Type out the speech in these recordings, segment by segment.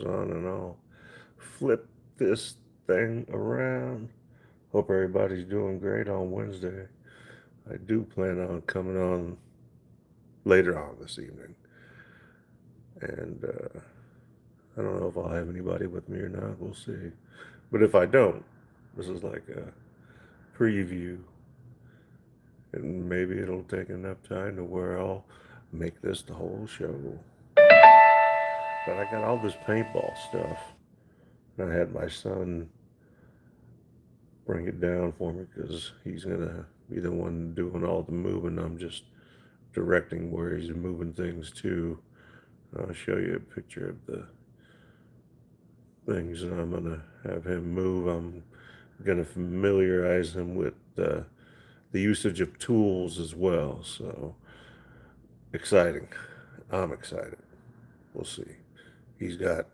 on and I'll flip this thing around. Hope everybody's doing great on Wednesday. I do plan on coming on later on this evening. And I don't know if I'll have anybody with me or not. We'll see. But if I don't, this is like a preview. And maybe it'll take enough time to where I'll make this the whole show. But I got all this paintball stuff. And I had my son bring it down for me because he's going to be the one doing all the moving. I'm just directing where he's moving things to. I'll show you a picture of the things that I'm going to have him move. I'm going to familiarize him with the usage of tools as well. So exciting. I'm excited. We'll see. He's got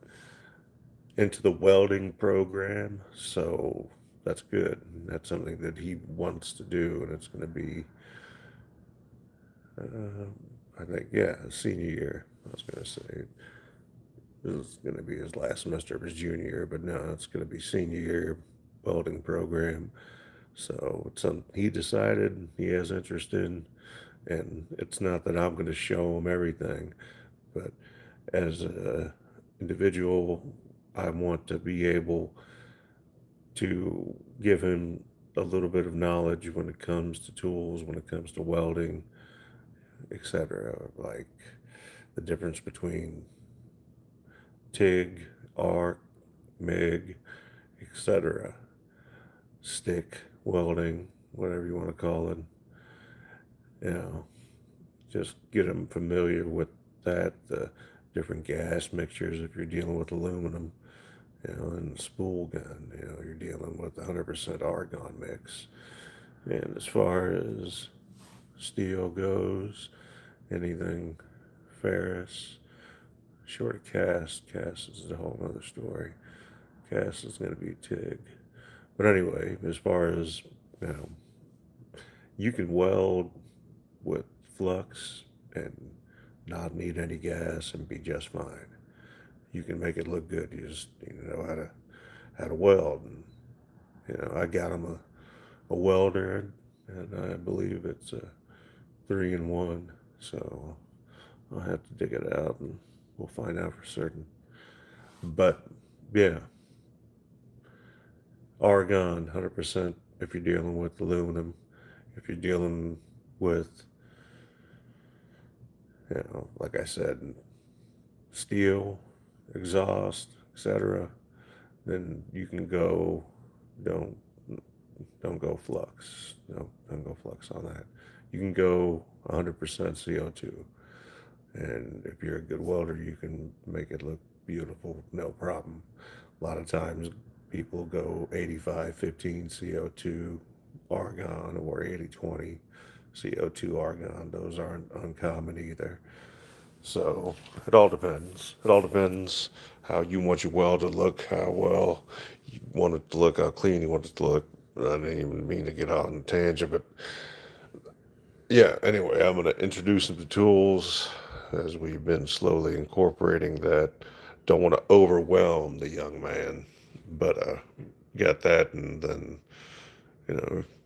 into the welding program, so that's good. That's something that he wants to do, and it's going to be, I think, yeah, senior year. I was going to say this is going to be his last semester of his junior year, but no, it's going to be senior year welding program. So it's something he decided he has interest in, and it's not that I'm going to show him everything, but as an individual, I want to be able to give him a little bit of knowledge when it comes to tools, when it comes to welding, etc. Like the difference between TIG, arc, MIG, etc. Stick welding, whatever you want to call it. You know, just get them familiar with that. The different gas mixtures if you're dealing with aluminum, and spool gun, you're dealing with 100% argon mix. And as far as steel goes, anything ferrous, short of cast is a whole other story. Cast is going to be TIG. But anyway, as far as, you know, you can weld with flux and not need any gas and be just fine. You can make it look good. You just need to know how to weld. And I got him a welder, and I believe it's a 3-in-1. So I'll have to dig it out, and we'll find out for certain. But yeah, argon, 100% if you're dealing with aluminum. If you're dealing with, like I said, steel, exhaust, etc., then you can go, don't don't go flux. No, don't go flux on that. You can go 100% CO2. And if you're a good welder, you can make it look beautiful, no problem. A lot of times people go 85-15 CO2 argon or 80-20 CO2 argon. Those aren't uncommon either. So it all depends. It all depends how you want your weld to look, how well you want it to look, how clean you want it to look. I didn't even mean to get out on a tangent, but yeah, anyway, I'm going to introduce them to tools as we've been slowly incorporating that. Don't want to overwhelm the young man, but got that, and then,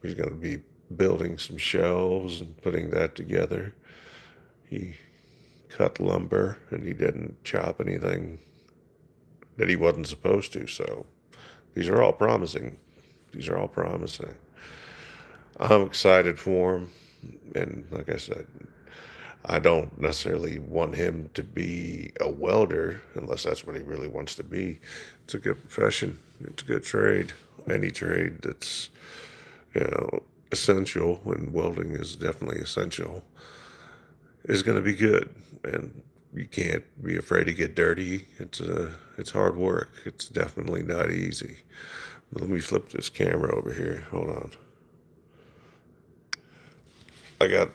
he's going to be building some shelves and putting that together. He cut lumber and he didn't chop anything that he wasn't supposed to, so these are all promising. These are all promising. I'm excited for him, and like I said, I don't necessarily want him to be a welder unless that's what he really wants to be. It's a good profession. It's a good trade. Any trade that's, essential, and welding is definitely essential, is going to be good. And you can't be afraid to get dirty. It's hard work. It's definitely not easy. Let me flip this camera over here. Hold on. I got,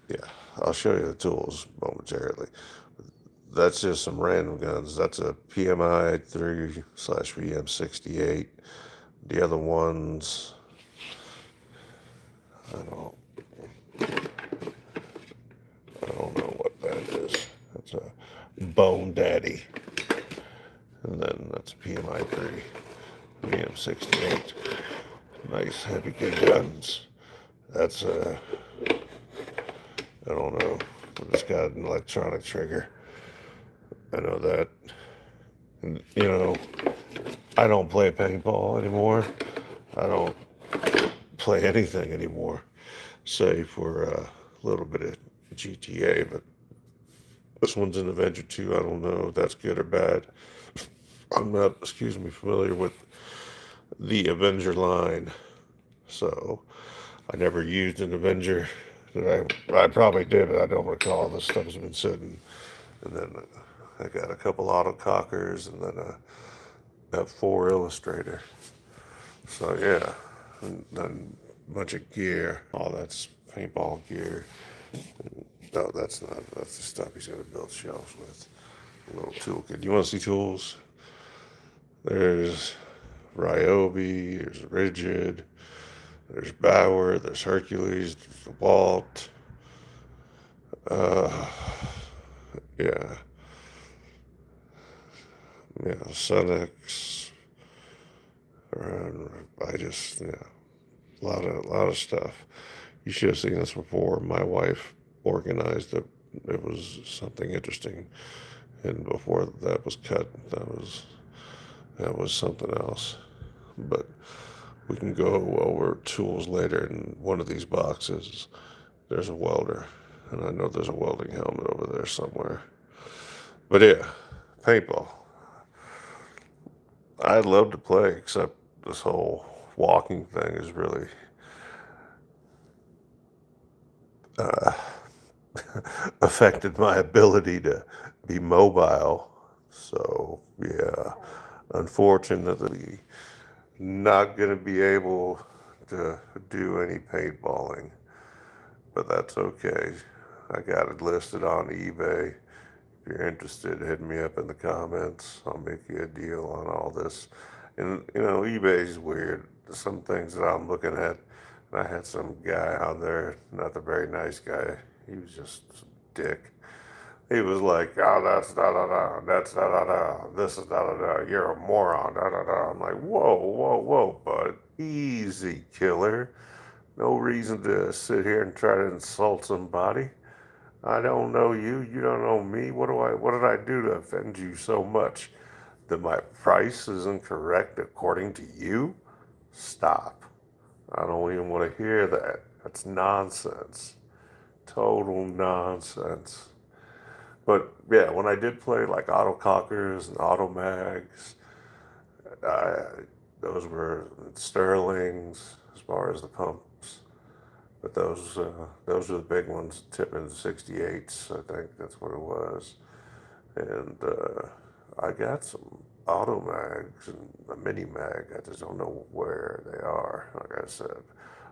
yeah, I'll show you the tools momentarily. That's just some random guns. That's a PMI 3/VM68. The other ones, I don't, I don't know what that is. That's a Bone Daddy. And then that's PMI 3, PM 68. Nice heavy good guns. That's I don't know. It's got an electronic trigger. I know that. And, I don't play paintball anymore. I don't play anything anymore, save for a little bit of GTA. But this one's an Avenger 2. I don't know if that's good or bad. I'm not, familiar with the Avenger line, so I never used an Avenger. I probably did, but I don't recall. This stuff's been sitting. And then I got a couple autocockers, and then a 4 Illustrator. So yeah, and then a bunch of gear. All that's paintball gear. No, that's not. That's the stuff he's going to build shelves with. A little toolkit. You want to see tools? There's Ryobi. There's Rigid. There's Bauer. There's Hercules. There's the Walt. Uh, yeah, yeah, Semitic. A lot of stuff. You should have seen this before. My wife organized it. It was something interesting, and before that was cut, that was something else. But we can go over tools later. In one of these boxes, there's a welder, and I know there's a welding helmet over there somewhere. But yeah, paintball. I'd love to play, except this whole walking thing is really uh, affected my ability to be mobile. So yeah, unfortunately, not going to be able to do any paintballing, but that's okay. I got it listed on eBay. If you're interested, hit me up in the comments. I'll make you a deal on all this. And eBay's weird. Some things that I'm looking at, and I had some guy on there, not a very nice guy. He was just a dick. He was like, "Oh, that's da da da, that's da da da, this is da da da. You're a moron, da da da." I'm like, "Whoa, whoa, whoa, bud, easy, killer. No reason to sit here and try to insult somebody. I don't know you. You don't know me. What did I do to offend you so much that my price is incorrect according to you? Stop. I don't even want to hear that. That's nonsense. Total nonsense." But yeah, when I did play like autocockers and automags, I, those were Sterlings as far as the pumps. But those are the big ones. Tippin 68s, I think that's what it was. And I got some auto mags and a mini mag. I just don't know where they are. Like I said,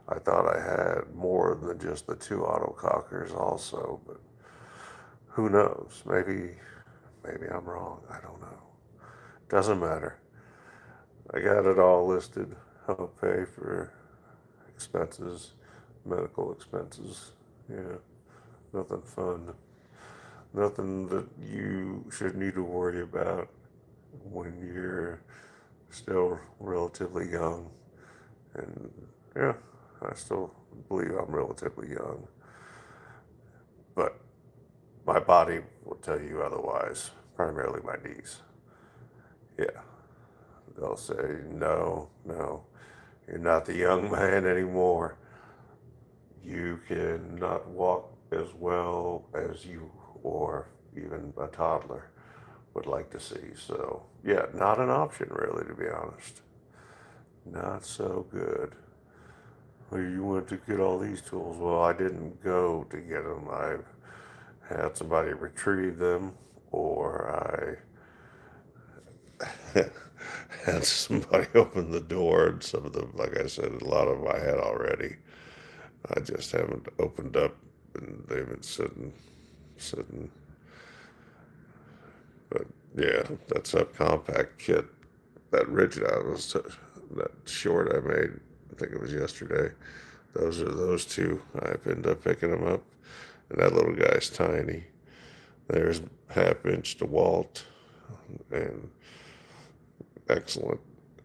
I thought I had more than just the 2 autocockers also, but who knows? Maybe I'm wrong. I don't know. Doesn't matter. I got it all listed. I'll pay for expenses, medical expenses. Yeah, nothing fun. Nothing that you should need to worry about when you're still relatively young. And yeah, I still believe I'm relatively young. But my body will tell you otherwise, primarily my knees. Yeah, they'll say, no, no, you're not the young man anymore. You cannot walk as well as you or even a toddler would like to see. So, yeah, not an option, really, to be honest. Not so good. Well, you went to get all these tools. Well, I didn't go to get them. I had somebody retrieve them, or I had somebody open the door. And some of them, like I said, a lot of them I had already. I just haven't opened up, and they've been sitting. But yeah, that's a compact kit. That rigid that short I made, I think it was yesterday. Those are those two. I ended up picking them up, and that little guy's tiny. There's half inch DeWalt, and excellent.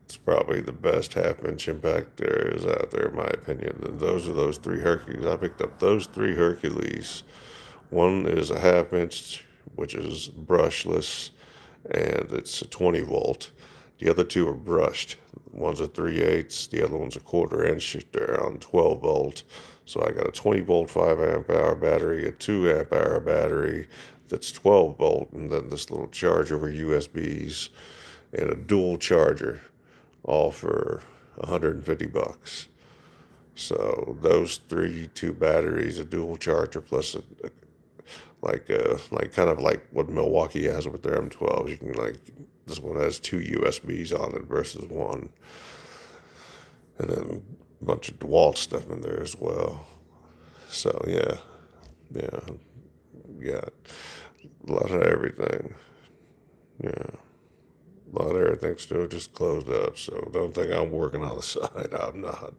It's probably the best half-inch impact there is out there, in my opinion. And those are those three Hercules. I picked up those three Hercules. One is a half-inch, which is brushless, and it's a 20 volt. The other two are brushed. One's a 3/8, the other one's a 1/4 inch. They're on 12 volt. So I got a 20 volt 5 amp hour battery, a 2 amp hour battery that's 12 volt, and then this little charger over USBs and a dual charger, all for 150 bucks. So those two batteries, a dual charger plus like kind of like what Milwaukee has with their M12s. You can like this one has two USBs on it versus one, and then a bunch of DeWalt stuff in there as well. So yeah, yeah, a lot of everything. Yeah, a lot of everything still just closed up. So don't think I'm working on the side. I'm not.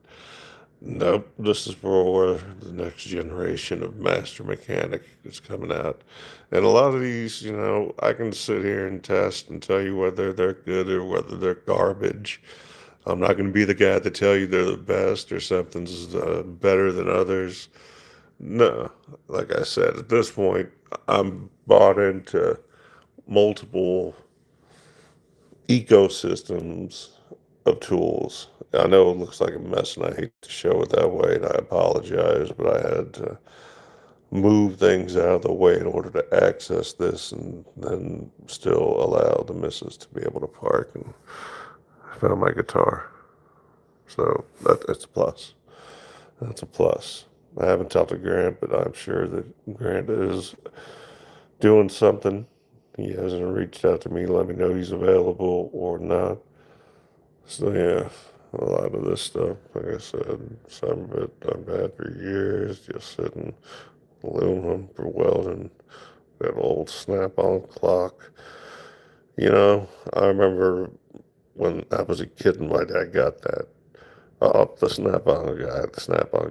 Nope, this is for the next generation of master mechanic that's coming out. And a lot of these, I can sit here and test and tell you whether they're good or whether they're garbage. I'm not going to be the guy to tell you they're the best or something's better than others. No, like I said, at this point, I'm bought into multiple ecosystems of tools. I know it looks like a mess, and I hate to show it that way, and I apologize, but I had to move things out of the way in order to access this and then still allow the missus to be able to park. And I found my guitar. So that's a plus. That's a plus. I haven't talked to Grant, but I'm sure that Grant is doing something. He hasn't reached out to me, let me know he's available or not. So yeah, a lot of this stuff, like I said, some of it I've had for years, just sitting aluminum for welding, that old snap-on clock. I remember when I was a kid and my dad got that. The snap-on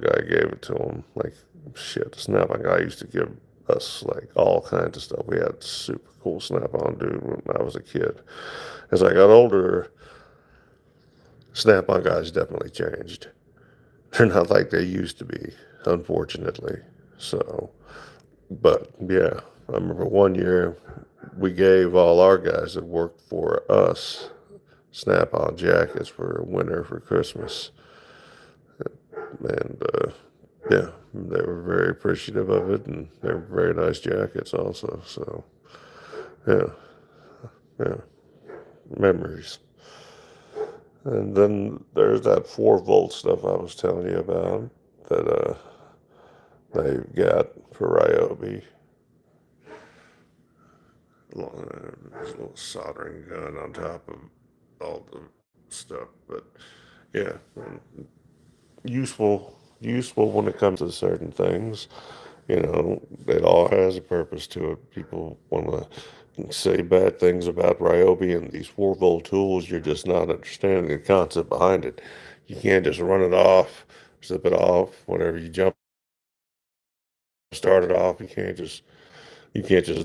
guy gave it to him. Like, shit, the snap-on guy used to give us, like, all kinds of stuff. We had super cool snap-on dude when I was a kid. As I got older, snap-on guys definitely changed. They're not like they used to be, unfortunately. So, but yeah, I remember one year we gave all our guys that worked for us snap-on jackets for winter for Christmas. And yeah, they were very appreciative of it, and they were very nice jackets also. So yeah, yeah, memories. And then there's that 4 volt stuff I was telling you about that they've got for Ryobi. There's a little soldering gun on top of all the stuff, but yeah, useful when it comes to certain things. It all has a purpose to it. People want to say bad things about Ryobi and these 4 volt tools. You're just not understanding the concept behind it. You can't just run it off, zip it off whenever you start it off. You can't just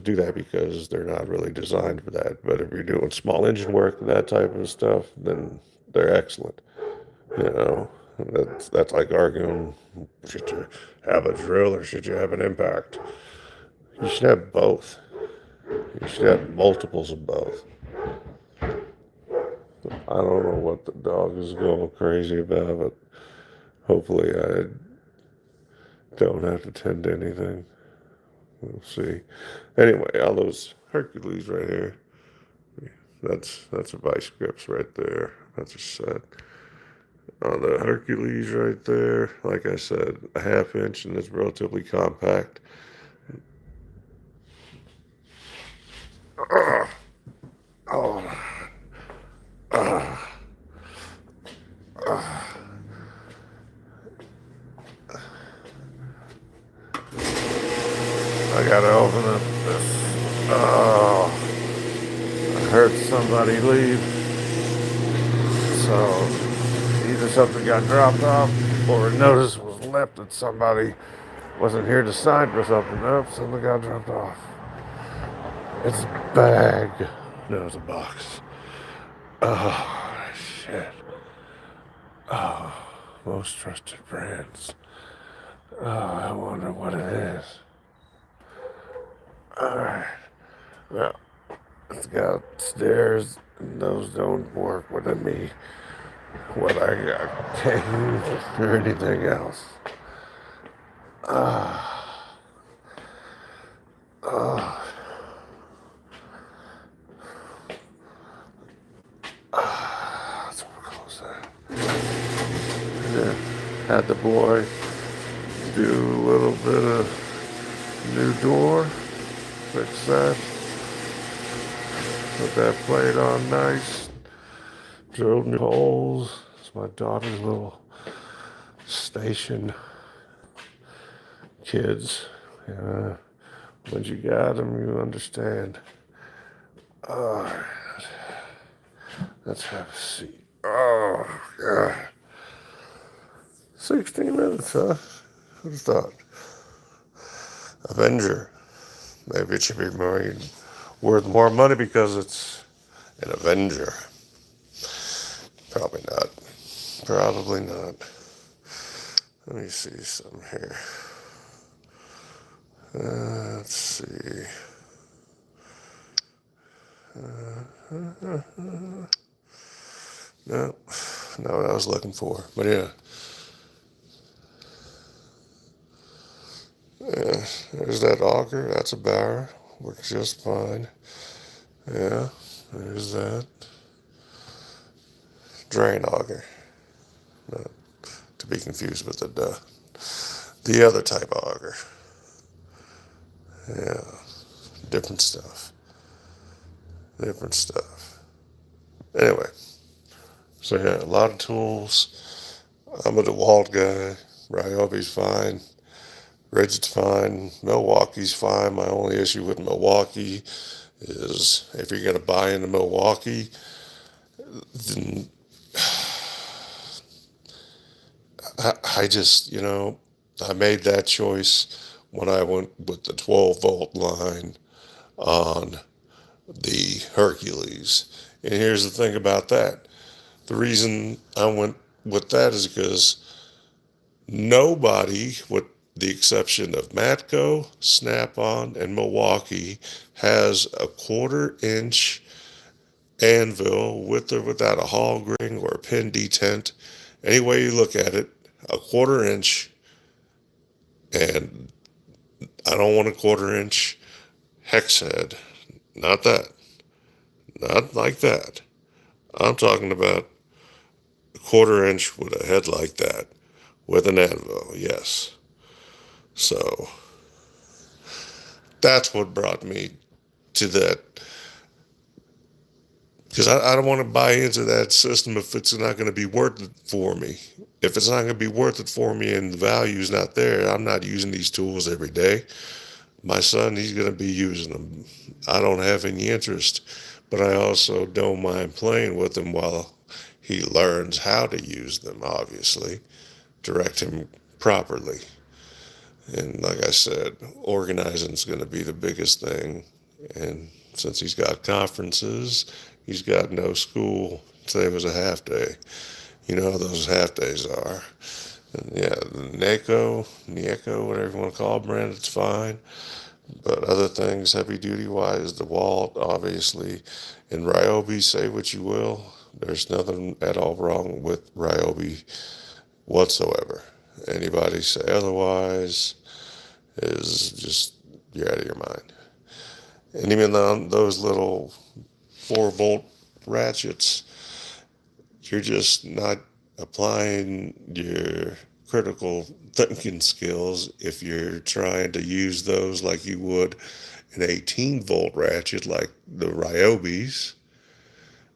do that because they're not really designed for that. But if you're doing small engine work and that type of stuff, then they're excellent. You know, that's like arguing, should you have a drill or should you have an impact? You should have both. You should have multiples of both. I don't know what the dog is going crazy about, but hopefully I don't have to tend to anything. We'll see. Anyway, all those Hercules right here. That's a vice grips right there. That's a set. On the Hercules right there, like I said, a half-inch and it's relatively compact. Uh, oh, uh, uh, I gotta open up this. Oh, I heard somebody leave. So either something got dropped off or a notice was left that somebody wasn't here to sign for something. Nope, something got dropped off. It's a bag. No, it's a box. Oh, shit. Oh, most trusted brands. Oh, I wonder what it is. All right. Well, let's go upstairs. Those don't work with me. What I got, cane or anything else. Let's close that. Yeah. Had the boy do a little bit of new door. Fix that. Put that plate on nice. Drilled new holes. It's my daughter's little station. Kids. Yeah. Once you got them, you understand. All right. Let's have a seat. Oh, God. 16 minutes, huh? Who'd have thought? Avenger. Maybe it should be worth more money because it's an Avenger. Probably not. Probably not. Let me see some here. Let's see. No, not what I was looking for. But yeah. Yeah, there's that auger. That's a barrel. Works just fine. Yeah, there's that. Drain auger. Not to be confused with the other type of auger. Yeah, different stuff. Different stuff. Anyway, so yeah, a lot of tools. I'm a DeWalt guy. Ryobi's fine. Rigid's fine. Milwaukee's fine. My only issue with Milwaukee is if you're going to buy into Milwaukee, then I just, I made that choice when I went with the 12-volt line on the Hercules. And here's the thing about that. The reason I went with that is because nobody, with the exception of Matco, Snap-on, and Milwaukee, has a 1/4 inch anvil with or without a hog ring or a pin detent. Any way you look at it, a 1/4 inch, and I don't want a 1/4 inch hex head. Not that. Not like that. I'm talking about a 1/4 inch with a head like that, with an anvil, yes. So that's what brought me to that. Because I don't want to buy into that system if it's not going to be worth it for me. If it's not going to be worth it for me and the value's not there, I'm not using these tools every day. My son, he's going to be using them. I don't have any interest, but I also don't mind playing with them while he learns how to use them, obviously. Direct him properly. And like I said, organizing is going to be the biggest thing. And since he's got conferences, he's got no school. Today was a half day. You know how those half days are. And yeah, the NACO, whatever you want to call it, brand, it's fine. But other things, heavy duty wise, DeWalt, obviously, and Ryobi, say what you will. There's nothing at all wrong with Ryobi whatsoever. Anybody say otherwise is just, you're out of your mind. And even on those little 4-volt ratchets, you're just not applying your critical thinking skills if you're trying to use those like you would an 18-volt ratchet like the Ryobis.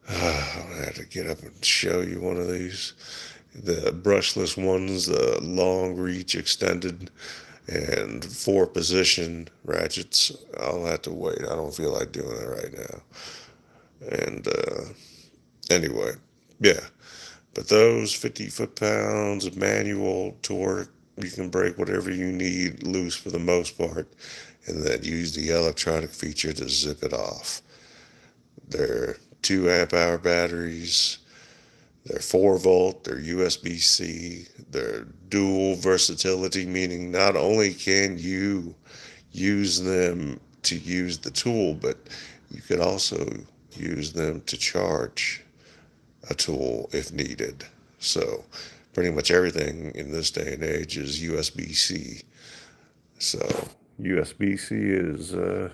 I'm going to have to get up and show you one of these. The brushless ones, the long reach extended and 4-position ratchets. I'll have to wait. I don't feel like doing it right now. And anyway, yeah. But those 50 foot-pounds of manual torque, you can break whatever you need loose for the most part, and then use the electronic feature to zip it off. They're 2 amp hour batteries. They're 4 volt, they're USB-C, they're dual versatility, meaning not only can you use them to use the tool, but you could also use them to charge a tool if needed. So pretty much everything in this day and age is USB-C. So USB-C is the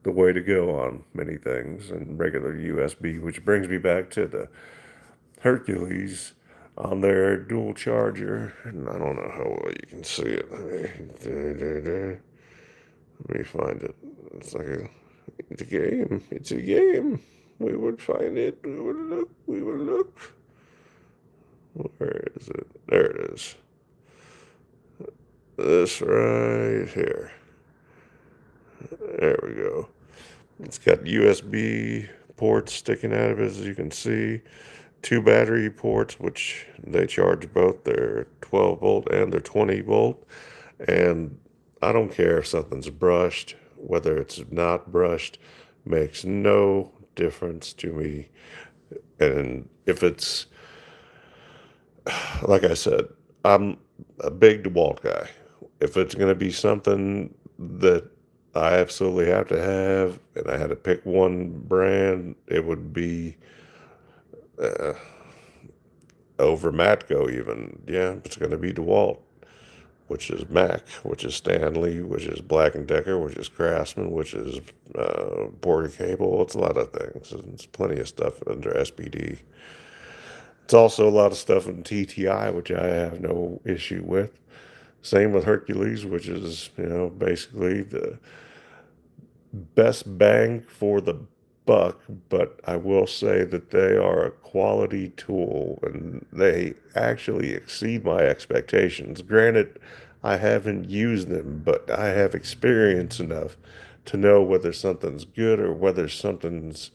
way to go on many things and regular USB, which brings me back to the Hercules on their dual charger. And I don't know how well you can see it. Let me find it. It's like it's a game. It's a game. We would find it. We would look. We would look. Where is it? There it is. This right here. There we go. It's got USB ports sticking out of it, as you can see. 2 battery ports, which they charge both their 12 volt and their 20 volt. And I don't care if something's brushed, whether it's not brushed, makes no difference to me. And if it's, like I said, I'm a big DeWalt guy. If it's going to be something that I absolutely have to have, and I had to pick one brand, it would be uh, over Matco even. Yeah, it's going to be DeWalt, which is Mac, which is Stanley, which is Black& Decker, which is Craftsman, which is Porter Cable. It's a lot of things. It's plenty of stuff under SPD. It's also a lot of stuff in TTI, which I have no issue with. Same with Hercules, which is, basically the best bang for the buck, but I will say that they are a quality tool and they actually exceed my expectations. Granted, I haven't used them, but I have experience enough to know whether something's good or whether something's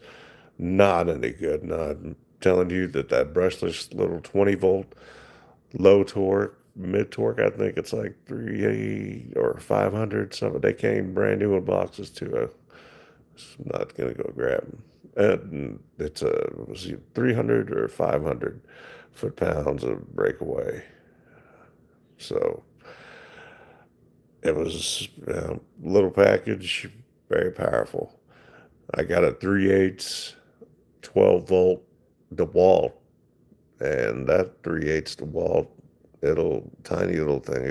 not any good. And I'm telling you that that brushless little 20 volt low torque, mid torque, I think it's like 380 or 500. Some of they came brand new in boxes too. I'm not gonna go grab them. And it's a was it 300 or 500 foot-pounds of breakaway. So it was a little package, very powerful. I got a 3/8 12 volt DeWalt, and that 3/8 DeWalt, it'll tiny little thing.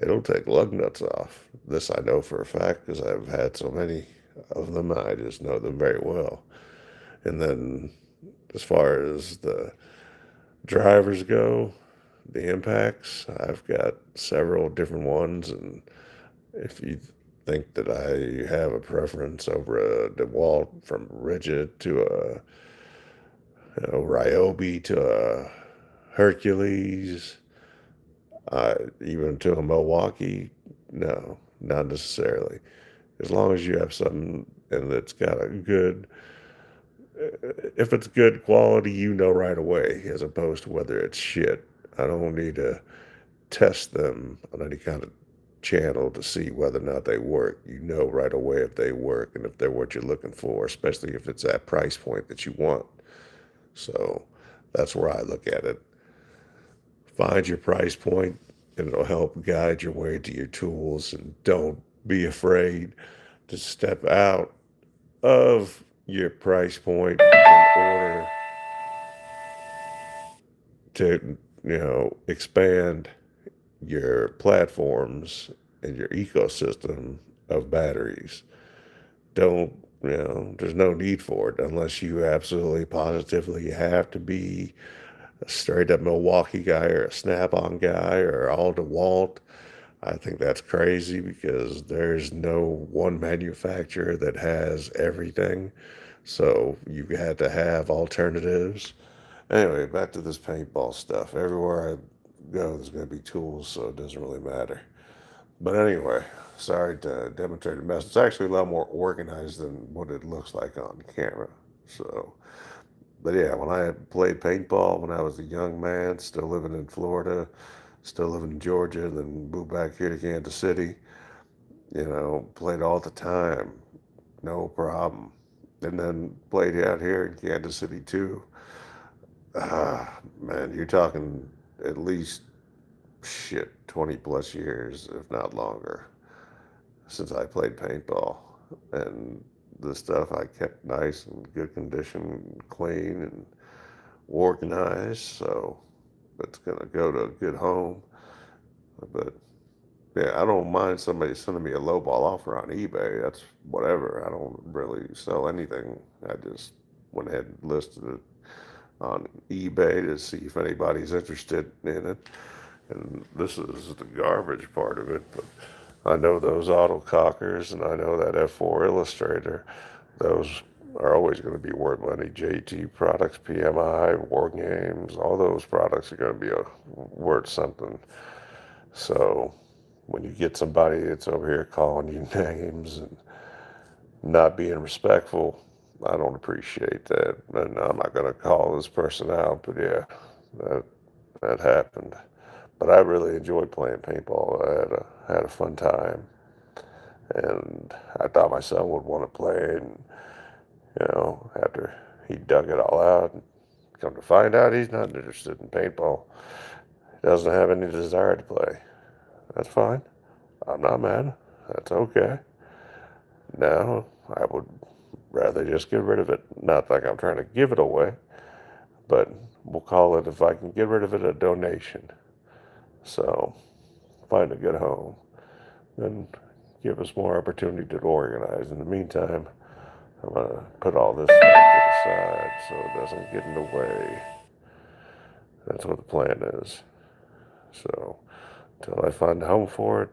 It'll take lug nuts off. This I know for a fact because I've had so many of them. I just know them very well. And then as far as the drivers go, the impacts, I've got several different ones. And if you think that I have a preference over a DeWalt from Rigid to a Ryobi to a Hercules, even to a Milwaukee, no, not necessarily. As long as you have something and it's got a good, if it's good quality, right away, as opposed to whether it's shit. I don't need to test them on any kind of channel to see whether or not they work. You know right away if they work and if they're what you're looking for, especially if it's that price point that you want. So that's where I look at it. Find your price point, and it'll help guide your way to your tools. And don't be afraid to step out of your price point in order to, expand your platforms and your ecosystem of batteries. Don't, there's no need for it unless you absolutely positively have to be a straight up Milwaukee guy or a Snap-on guy or all DeWalt. I think that's crazy because there's no one manufacturer that has everything. So you had to have alternatives. Anyway, back to this paintball stuff. Everywhere I go, there's going to be tools, so it doesn't really matter. But anyway, sorry to demonstrate a mess. It's actually a lot more organized than what it looks like on camera. So, but yeah, when I played paintball when I was a young man, still living in Florida, still living in Georgia, then moved back here to Kansas City, played all the time, no problem. and then played out here in Kansas City too. Man, you're talking at least shit 20 plus years, if not longer, since I played paintball. And the stuff I kept nice and good condition, clean and organized, so it's gonna go to a good home. But yeah, I don't mind somebody sending me a lowball offer on eBay. That's whatever. I don't really sell anything. I just went ahead and listed it on eBay to see if anybody's interested in it. And this is the garbage part of it. But I know those autocockers and I know that F4 Illustrator. Those are always going to be worth money. JT products, PMI, War Games, all those products are going to be worth something. So when you get somebody that's over here calling you names and not being respectful, I don't appreciate that. And I'm not going to call this person out, but yeah, that that happened. But I really enjoyed playing paintball. I had a fun time, and I thought my son would want to play. And after he dug it all out, come to find out he's not interested in paintball. He doesn't have any desire to play. That's fine. I'm not mad. That's okay. Now I would rather just get rid of it. Not like I'm trying to give it away, but we'll call it, if I can get rid of it, a donation. So find a good home and give us more opportunity to organize. In the meantime, I'm going to put all this stuff to the side so it doesn't get in the way. That's what the plan is. So until I find a home for it,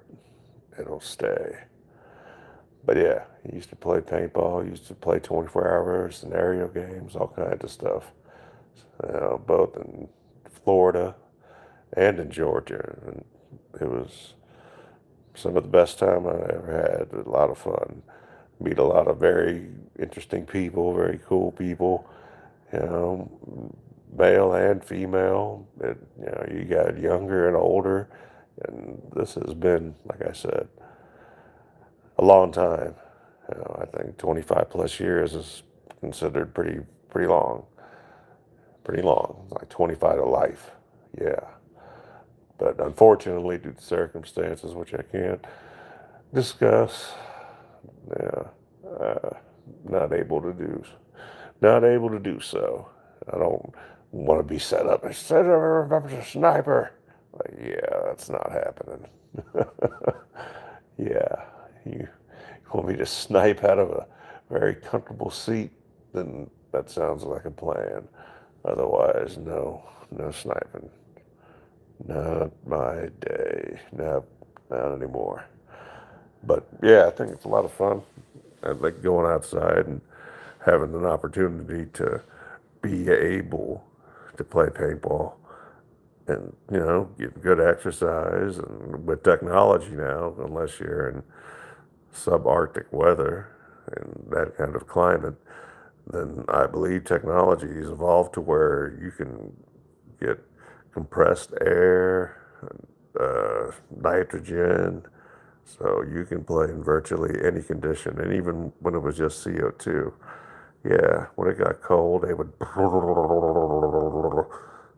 it'll stay. But yeah, he used to play paintball, used to play 24-hour scenario games, all kinds of stuff. Both in Florida and in Georgia. And it was some of the best time I ever had. A lot of fun. Meet a lot of very interesting people, very cool people, you know, male and female. You got younger and older. And this has been, like I said, a long time. I think 25 plus years is considered pretty long. Pretty long, like 25 to life. Yeah. But unfortunately, due to circumstances which I can't discuss, yeah, uh, not able to do, not able to do so. I don't want to be set up as a sniper. Like, yeah, that's not happening. Yeah, you want me to snipe out of a very comfortable seat? Then that sounds like a plan. Otherwise, no, no sniping. Not my day. No, not anymore. But yeah, I think it's a lot of fun. I like going outside and having an opportunity to be able to play paintball and, get good exercise. And with technology now, unless you're in subarctic weather and that kind of climate, then I believe technology has evolved to where you can get compressed air, nitrogen, so you can play in virtually any condition. And even when it was just CO2, yeah, when it got cold, they would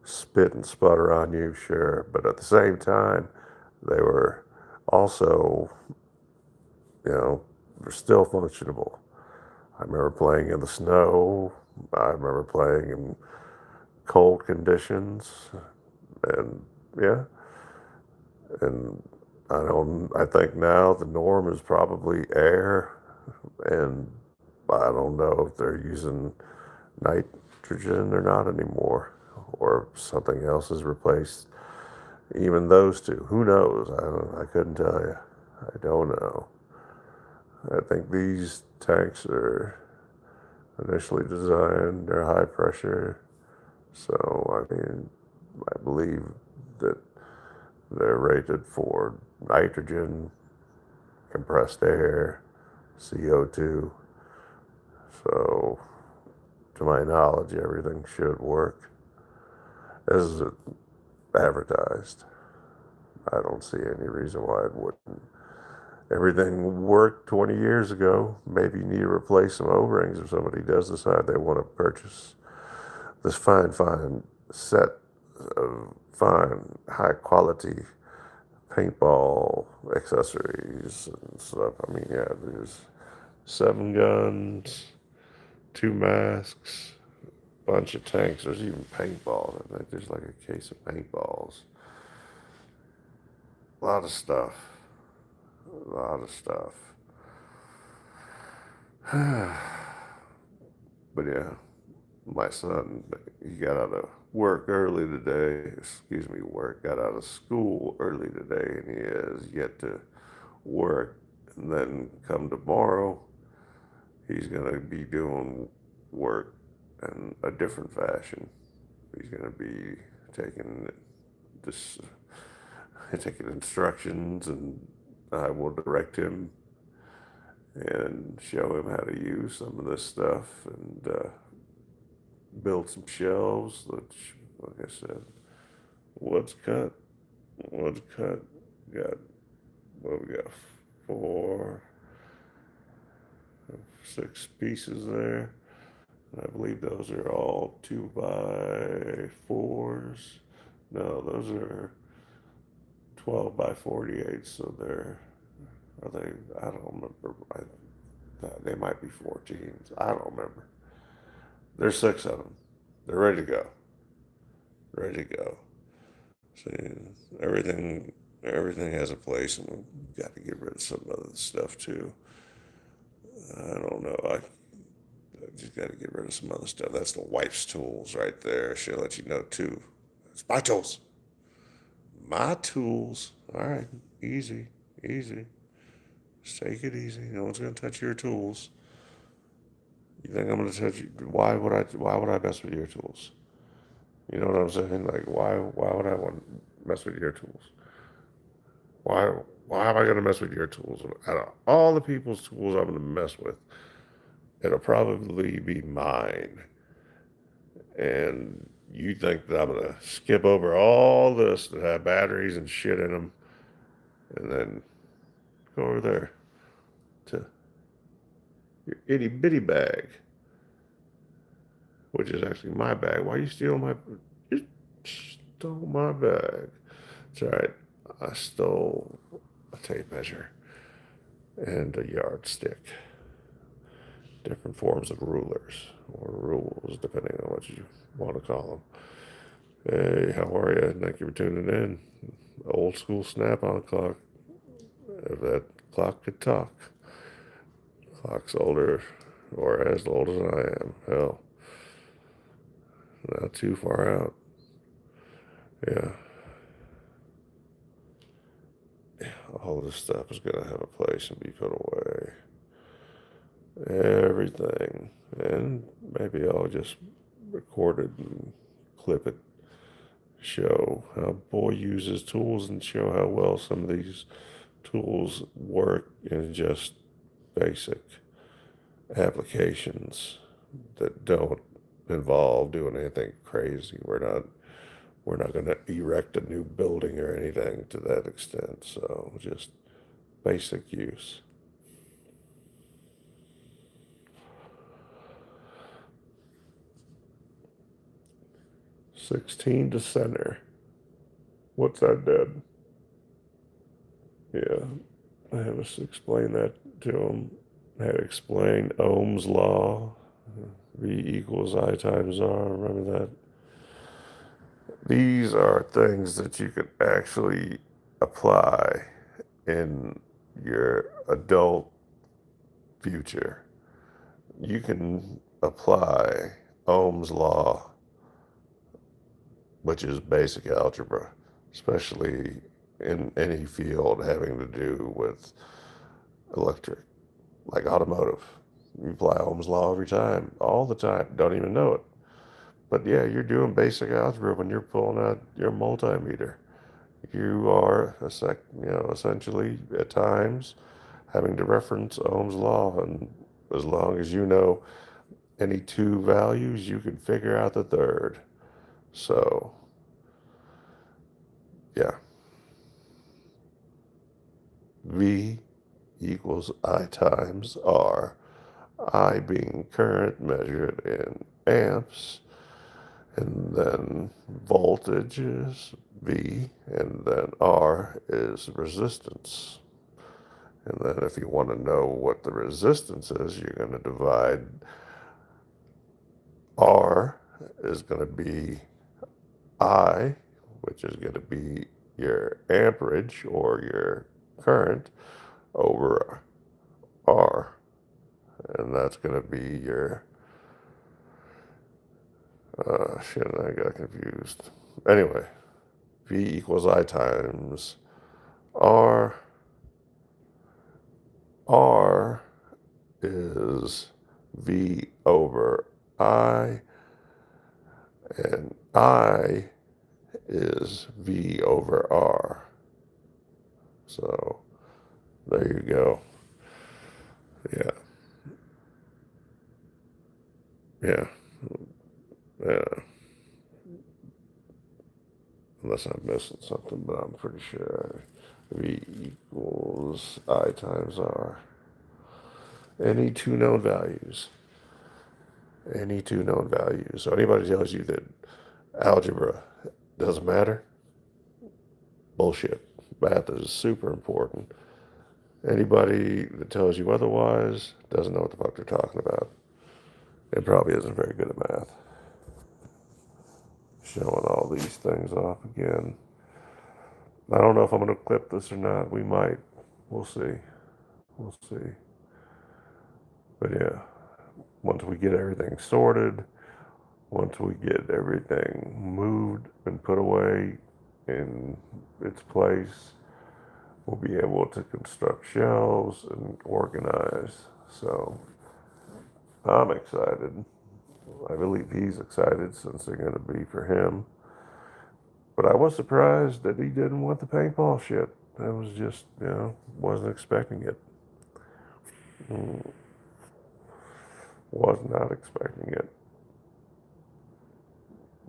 spit and sputter on you, sure. But at the same time, they were also, they're still functionable. I remember playing in the snow. I remember playing in cold conditions. And yeah, and I think now the norm is probably air, and I don't know if they're using nitrogen or not anymore, or something else has replaced even those two. Who knows? I couldn't tell you. I don't know. I think these tanks are initially designed, they're high pressure, so I mean, I believe that they're rated for nitrogen, compressed air, CO2. So, to my knowledge, everything should work as advertised. I don't see any reason why it wouldn't. Everything worked 20 years ago. Maybe you need to replace some O-rings if somebody does decide they want to purchase this fine set of fine, high quality paintball accessories and stuff. I mean, yeah, there's 7 guns, 2 masks, bunch of tanks. There's even paintballs. I think there's like a case of paintballs. A lot of stuff. A lot of stuff. But yeah, my son, he got out of work early today. Excuse me, got out of school early today, and he has yet to work. And then come tomorrow, he's going to be doing work in a different fashion. He's going to be taking this, taking instructions, and I will direct him and show him how to use some of this stuff and build some shelves. Which, like I said, wood's cut. Wood's cut. Got what we got 4, 6 pieces there. I believe those are all 2x4s. No, those are 12x48. So are they? I don't remember. They might be 14s. I don't remember. There's 6 of them. They're ready to go. Ready to go. See, everything has a place, and we've got to get rid of some other stuff too. I don't know. I just got to get rid of some other stuff. That's the wife's tools right there. She'll let you know too. It's my tools. My tools. All right, easy, easy. Just take it easy. No one's gonna touch your tools. You think I'm gonna touch you? Why would I? Why would I mess with your tools? You know what I'm saying? Like, why would I want to mess with your tools? Why? Why am I gonna mess with your tools? Out of all the people's tools I'm gonna mess with, it'll probably be mine. And you think that I'm gonna skip over all this that have batteries and shit in them, and then go over there to your itty bitty bag, which is actually my bag. Why are you stealing my? You stole my bag. It's all right. I stole a tape measure and a yardstick. Different forms of rulers or rules, depending on what you want to call them. Hey, how are you? Thank you for tuning in. Old school snap-on clock. If that clock could talk. Clock's older, or as old as I am. Hell, not too far out. Yeah. All this stuff is going to have a place and be put away. Everything. And maybe I'll just record it and clip it. Show how boy uses tools and show how well some of these tools work in just basic applications that don't involve doing anything crazy. We're not going to erect a new building or anything to that extent. So just basic use. 16 to center. What's that, Dad? Yeah, I had to explain that to him. I had to explain Ohm's law. V equals I times R. Remember that? These are things that you can actually apply in your adult future. You can apply Ohm's law, which is basic algebra, especially in any field having to do with electric, like automotive. You apply Ohm's law every time, all the time, don't even know it. But yeah, you're doing basic algebra when you're pulling out your multimeter. You are essentially at times having to reference Ohm's law, and as long as you know any two values, you can figure out the third. So yeah, V equals I times R. I being current measured in amps, and then voltage is V, and then R is resistance. And then if you want to know what the resistance is, you're going to divide R is going to be I, which is going to be your amperage or your current over R. And that's going to be your, shit, I got confused. Anyway, V equals I times R. R is V over I, and I is V over R. So there you go. Yeah, yeah, yeah. Unless I'm missing something, but I'm pretty sure V equals I times R. Any two known values. Any two known values. So anybody tells you that algebra doesn't matter, bullshit. Math is super important. Anybody that tells you otherwise doesn't know what the fuck they're talking about. It probably isn't very good at math. Showing all these things off again. I don't know if I'm going to clip this or not. We might. We'll see. We'll see. But yeah, once we get everything sorted, once we get everything moved and put away in its place, we'll be able to construct shelves and organize. So I'm excited. I believe he's excited since they're going to be for him. But I was surprised that he didn't want the paintball shit. I was just, wasn't expecting it. Was not expecting it.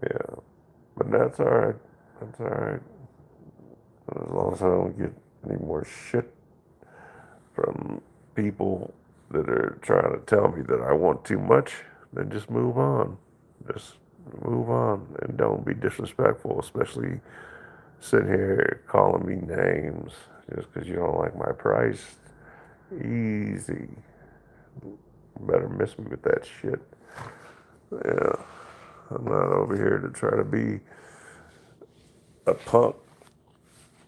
Yeah. But that's all right. That's all right. As long as I don't get any more shit from people that are trying to tell me that I want too much, then just move on. Just move on and don't be disrespectful, especially sitting here calling me names just because you don't like my price. Easy. Better miss me with that shit. Yeah. I'm not over here to try to be a punk.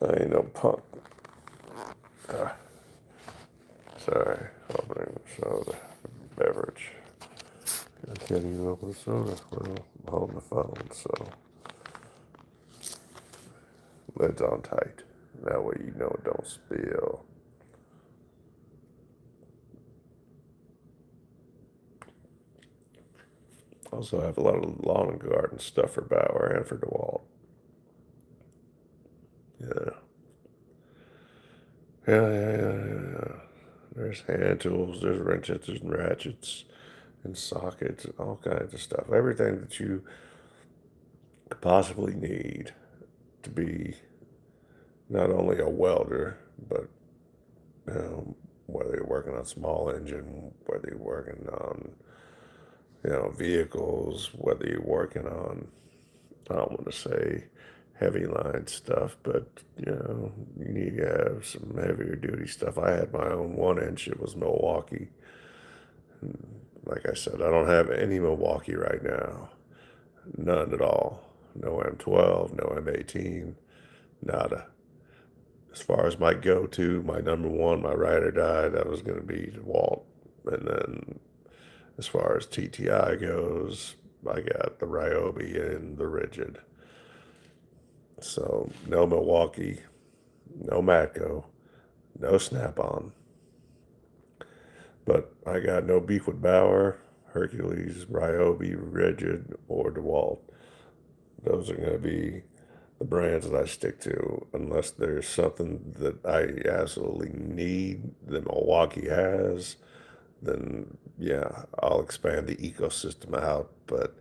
I ain't no punk. Ah, sorry. Opening the soda beverage. I can't even open the soda. Well, I'm holding the phone, so lid's on tight. That way you know it don't spill. Also, I have a lot of lawn and garden stuff for Bauer and for DeWalt. Yeah. Yeah. There's hand tools, there's wrenches and ratchets and sockets and all kinds of stuff. Everything that you could possibly need to be not only a welder, but whether you're working on small engine, whether you're working on vehicles, whether you're working on, I don't want to say heavy line stuff, but you need to have some heavier duty stuff. I had my own 1 inch. It was Milwaukee. Like I said, I don't have any Milwaukee right now. None at all. No M12, no M18, nada. As far as my go-to, my number one, my ride or die, that was going to be DeWalt. And then as far as TTI goes, I got the Ryobi and the Rigid. So no Milwaukee, no Matco, no Snap-on. But I got no beef with Bauer, Hercules, Ryobi, Rigid, or DeWalt. Those are going to be the brands that I stick to unless there's something that I absolutely need that Milwaukee has. Then yeah, I'll expand the ecosystem out. But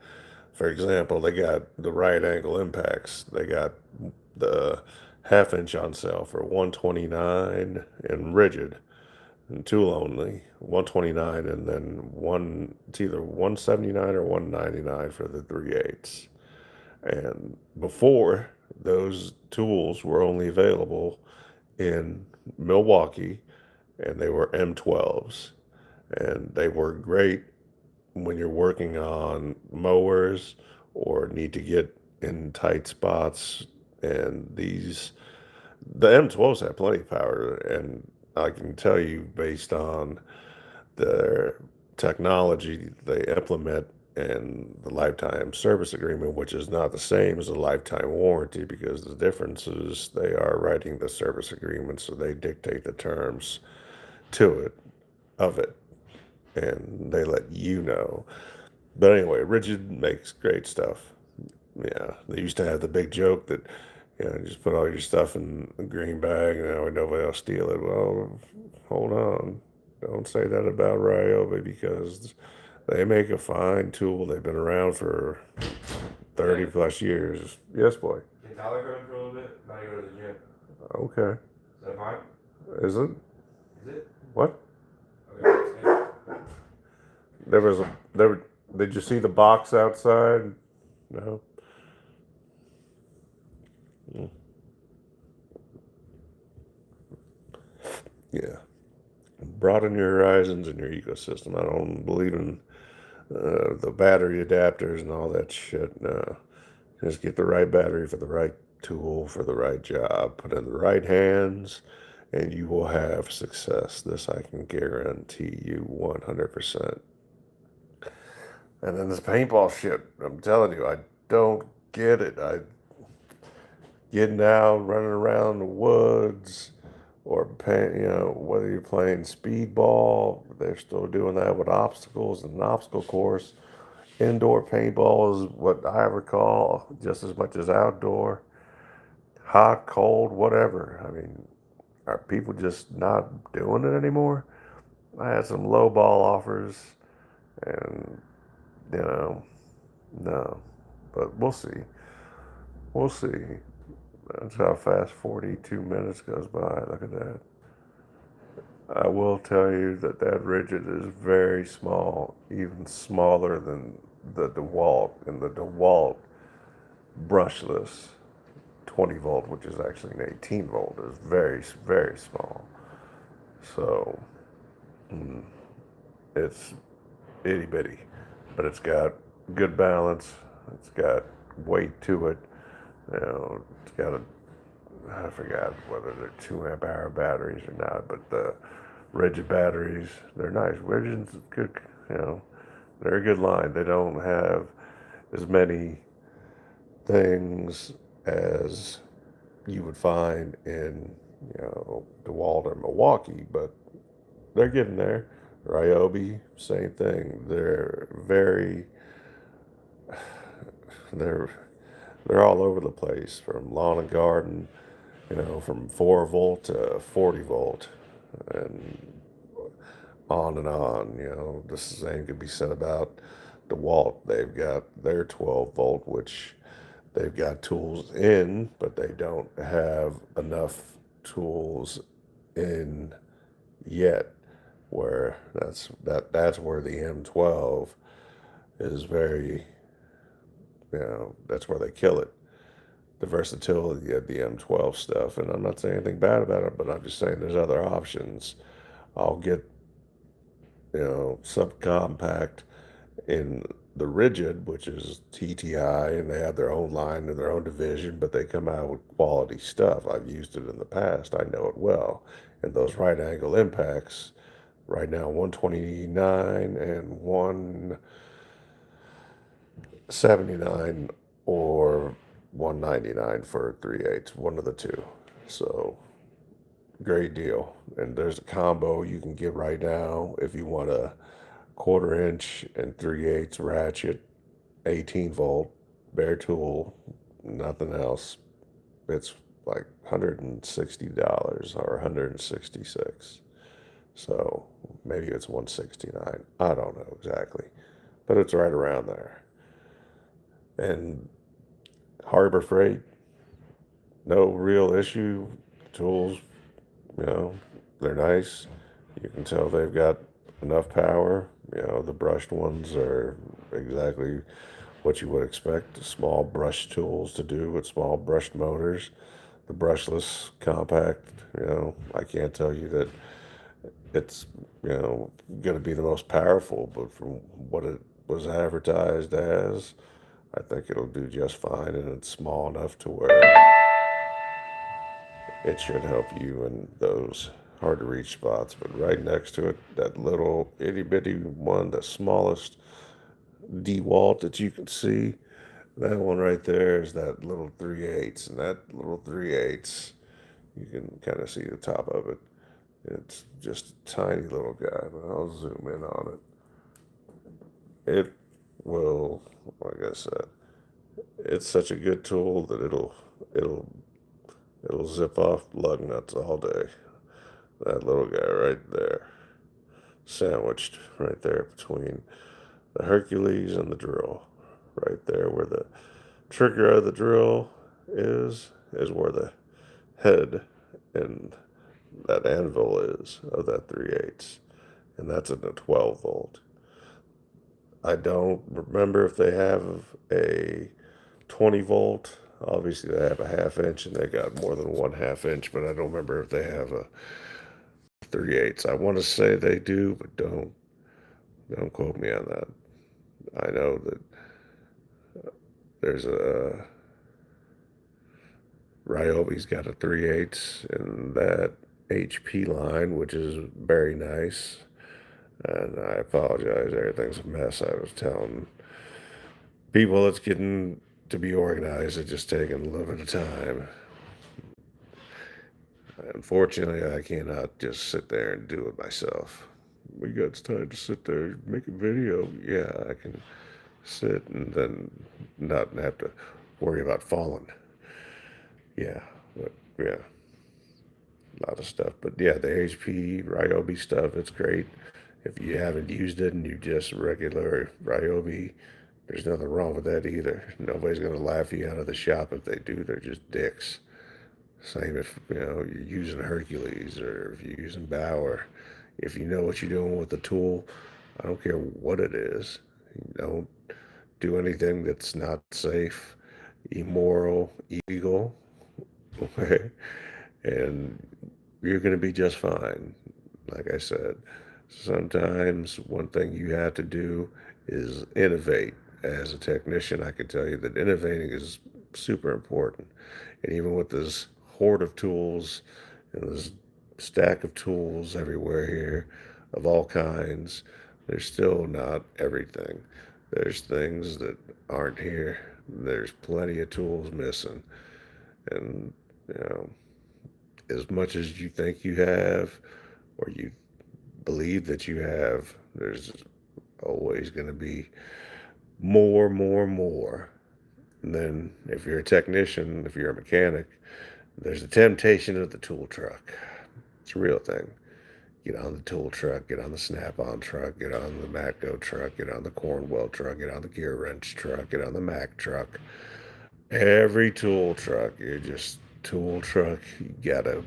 for example, they got the right angle impacts. They got the 1/2 inch on sale for 129 and rigid. and tool only, 129, and then it's either 179 or 199 for the 3/8. And before, those tools were only available in Milwaukee, and they were M12s, and they were great when you're working on mowers or need to get in tight spots. And the M12s have plenty of power, and I can tell you based on their technology they implement and the lifetime service agreement, which is not the same as a lifetime warranty, because the difference is they are writing the service agreement, so they dictate the terms to it, of it, and they let you know. But anyway, Rigid makes great stuff. Yeah, they used to have the big joke that, just put all your stuff in a green bag and that way nobody will steal it. Well, hold on. Don't say that about Ryobi, because they make a fine tool. They've been around for 30 plus years. Yes, boy. Can Tyler go in for a little bit? Now you go to the gym. Okay. Is that fine? Is it? Is it? What? Okay. There was a there. Did you see the box outside? No. Mm. Yeah. Broaden your horizons and your ecosystem. I don't believe in the battery adapters and all that shit. No. Just get the right battery for the right tool for the right job. Put it in the right hands, and you will have success. This I can guarantee you 100%. And then this paintball shit, I'm telling you, I don't get it. I getting out, running around the woods, or whether you're playing speedball, they're still doing that with obstacles and an obstacle course. Indoor paintball is what I recall just as much as outdoor. Hot, cold, whatever. I mean, are people just not doing it anymore? I had some low ball offers, and you know, no, but we'll see. We'll see. That's how fast 42 minutes goes by. Look at that. I will tell you that that rigid is very small, even smaller than the DeWalt. And the DeWalt brushless 20 volt, which is actually an 18 volt, is very, very small. So it's itty bitty, but it's got good balance. It's got weight to it. It's got I forgot whether they're 2 amp hour batteries or not, but the rigid batteries, they're nice. Rigid's good, you know, they're a good line. They don't have as many things as you would find in, DeWalt or Milwaukee, but they're getting there. Ryobi, same thing. They're they're all over the place, from lawn and garden, from 4 volt to 40 volt, and on and on. The same could be said about DeWalt. They've got their 12 volt, which they've got tools in, but they don't have enough tools in yet. Where that's where the M12 is very, that's where they kill it. The versatility of the M12 stuff, and I'm not saying anything bad about it, but I'm just saying there's other options. I'll get, subcompact in the rigid, which is TTI, and they have their own line and their own division, but they come out with quality stuff. I've used it in the past. I know it well. And those right angle impacts, right now 129 and 179, or 199 for 3/8, one of the two. So great deal. And there's a combo you can get right now if you want a 1/4 inch and 3/8 ratchet, 18 volt, bare tool, nothing else. It's like $160 or 166. So maybe it's 169. I don't know exactly, but it's right around there. And Harbor Freight, no real issue. Tools, you know, they're nice. You can tell they've got enough power. The brushed ones are exactly what you would expect small brush tools to do with small brushed motors. The brushless compact, I can't tell you that it's, going to be the most powerful, but from what it was advertised as, I think it'll do just fine, and it's small enough to where it should help you in those hard to reach spots. But right next to it, that little itty bitty one, the smallest DeWalt that you can see, that one right there is that little 3/8, and that little 3/8, you can kind of see the top of it. It's just a tiny little guy, but I'll zoom in on it. It will, like I said, it's such a good tool that it'll it'll zip off lug nuts all day. That little guy right there, sandwiched right there between the Hercules and the drill, right there where the trigger of the drill is where the head and that anvil is of that 3/8, and that's in a 12 volt. I don't remember if they have a 20 volt. Obviously, they have a half inch, and they got more than one half inch, but I don't remember if they have a 3/8. I want to say they do, but don't quote me on that. I know that there's a Ryobi's got a 3/8 in that HP line, which is very nice. And I apologize, everything's a mess. I was telling people it's getting to be organized, it's just taking a little bit of time. Unfortunately, I cannot just sit there and do it myself. We got time to sit there and make a video. Yeah, I can sit and then not have to worry about falling. Yeah, but yeah, a lot of stuff. But yeah, the HP Ryobi stuff, it's great. If you haven't used it and you just regular Ryobi, there's nothing wrong with that either. Nobody's going to laugh you out of the shop if they do. They're just dicks. Same if you're using Hercules or if you're using Bauer. If you know what you're doing with the tool, I don't care what it is. Don't do anything that's not safe, immoral, illegal. Okay, and you're going to be just fine. Like I said, sometimes one thing you have to do is innovate. As a technician, I can tell you that innovating is super important. And even with this horde of tools and this stack of tools everywhere here of all kinds, there's still not everything. There's things that aren't here. There's plenty of tools missing. And, you know, as much as you think you have, or you believe that you have, there's always going to be more, more, more. And then if you're a technician, if you're a mechanic, there's the temptation of the tool truck. It's a real thing. Get on the tool truck, get on the snap-on truck, get on the Matco truck, get on the Cornwell truck, get on the gear wrench truck, get on the Mack truck. Every tool truck, you're just tool truck. You got a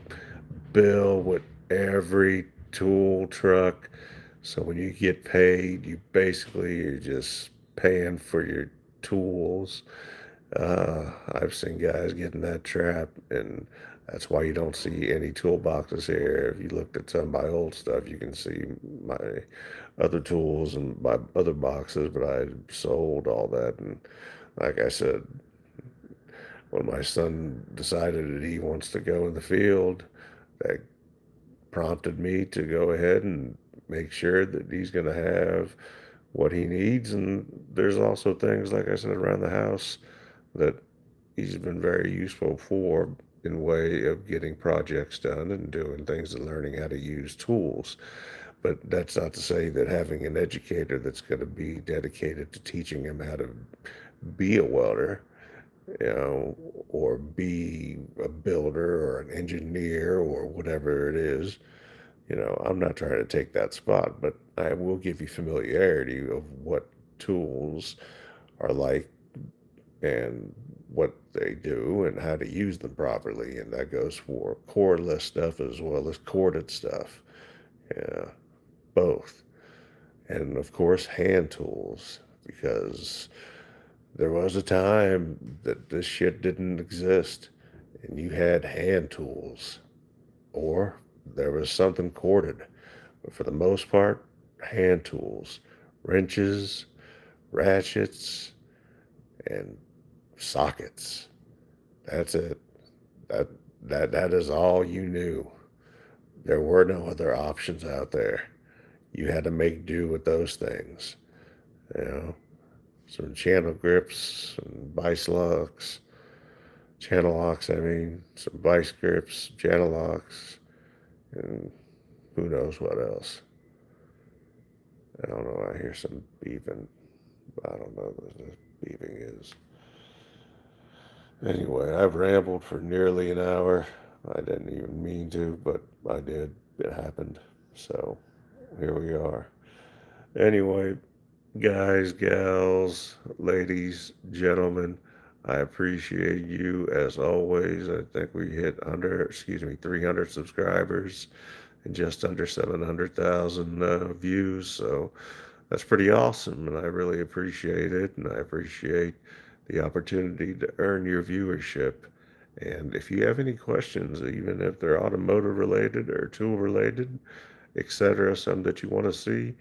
bill with every tool truck. So when you get paid, you're just paying for your tools. I've seen guys get in that trap, and that's why you don't see any toolboxes here. If you looked at some of my old stuff, you can see my other tools and my other boxes, but I sold all that. And like I said, when my son decided that he wants to go in the field, that prompted me to go ahead and make sure that he's going to have what he needs. And there's also things, like I said, around the house that he's been very useful for in way of getting projects done and doing things and learning how to use tools. But that's not to say that having an educator that's going to be dedicated to teaching him how to be a welder, or be a builder or an engineer or whatever it is. I'm not trying to take that spot, but I will give you familiarity of what tools are like and what they do and how to use them properly. And that goes for cordless stuff as well as corded stuff. Yeah, both. And of course, hand tools, because there was a time that this shit didn't exist and you had hand tools, or there was something corded. But for the most part, hand tools, wrenches, ratchets, and sockets. That's it. That that is all you knew. There were no other options out there. You had to make do with those things. You know, some channel grips, some vice locks, channel locks. I mean, some vice grips, channel locks, and who knows what else. I don't know. I hear some beeping. I don't know what this beeping is. Anyway, I've rambled for nearly an hour. I didn't even mean to, but I did. It happened. So here we are. Anyway, guys, gals, ladies, gentlemen, I appreciate you as always. I think we hit 300 subscribers and just under 700,000 views. So that's pretty awesome, and I really appreciate it. And I appreciate the opportunity to earn your viewership. And if you have any questions, even if they're automotive related or tool related, etc., some that you want to see,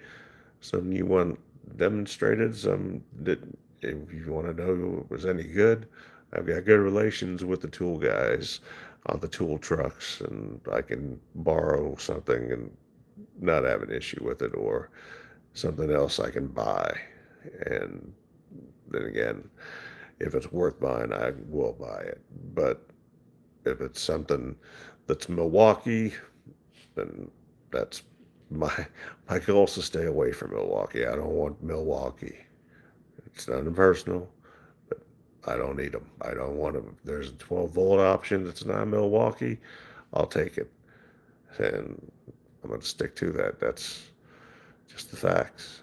some you want demonstrated, some that if you want to know if it was any good, I've got good relations with the tool guys on the tool trucks, and I can borrow something and not have an issue with it, or something else I can buy. And then again, if it's worth buying, I will buy it. But if it's something that's Milwaukee, then that's my my goal is to stay away from Milwaukee. I don't want Milwaukee. It's nothing personal, but I don't need them. I don't want them. If there's a 12-volt option that's not Milwaukee, I'll take it, and I'm going to stick to that. That's just the facts.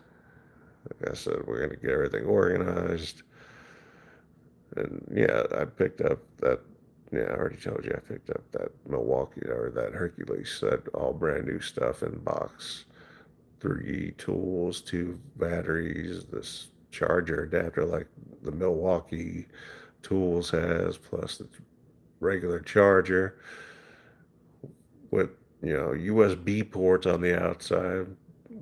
Like I said, we're going to get everything organized. And yeah, I picked up that. Yeah, I already told you I picked up that Milwaukee or that Hercules, that all brand new stuff in box. 3 tools, 2 batteries, this charger adapter like the Milwaukee tools has, plus the regular charger with USB ports on the outside,